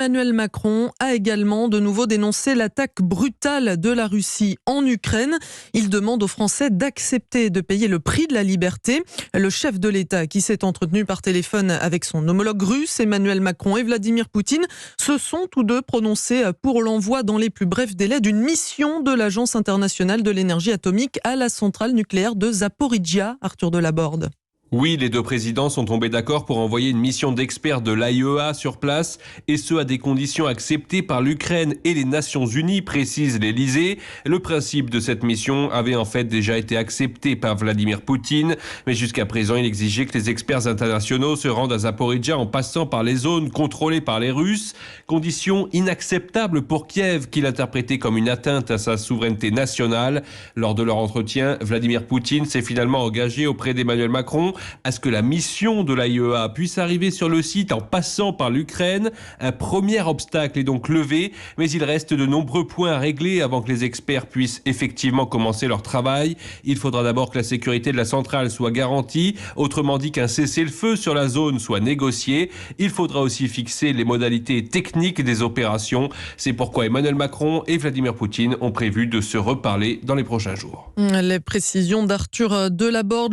Emmanuel Macron a également de nouveau dénoncé l'attaque brutale de la Russie en Ukraine. Il demande aux Français d'accepter de payer le prix de la liberté. Le chef de l'État, qui s'est entretenu par téléphone avec son homologue russe, Emmanuel Macron, et Vladimir Poutine, se sont tous deux prononcés pour l'envoi dans les plus brefs délais d'une mission de l'Agence internationale de l'énergie atomique à la centrale nucléaire de Zaporijia. Arthur Delaborde. Oui, les deux présidents sont tombés d'accord pour envoyer une mission d'experts de l'AIEA sur place, et ce à des conditions acceptées par l'Ukraine et les Nations Unies, précise l'Élysée. Le principe de cette mission avait en fait déjà été accepté par Vladimir Poutine, mais jusqu'à présent, il exigeait que les experts internationaux se rendent à Zaporijia en passant par les zones contrôlées par les Russes. Condition inacceptable pour Kiev, qu'il interprétait comme une atteinte à sa souveraineté nationale. Lors de leur entretien, Vladimir Poutine s'est finalement engagé auprès d'Emmanuel Macron à ce que la mission de l'AIEA puisse arriver sur le site en passant par l'Ukraine. Un premier obstacle est donc levé, mais il reste de nombreux points à régler avant que les experts puissent effectivement commencer leur travail. Il faudra d'abord que la sécurité de la centrale soit garantie, autrement dit qu'un cessez-le-feu sur la zone soit négocié. Il faudra aussi fixer les modalités techniques des opérations. C'est pourquoi Emmanuel Macron et Vladimir Poutine ont prévu de se reparler dans les prochains jours. Les précisions d'Arthur Delaborde.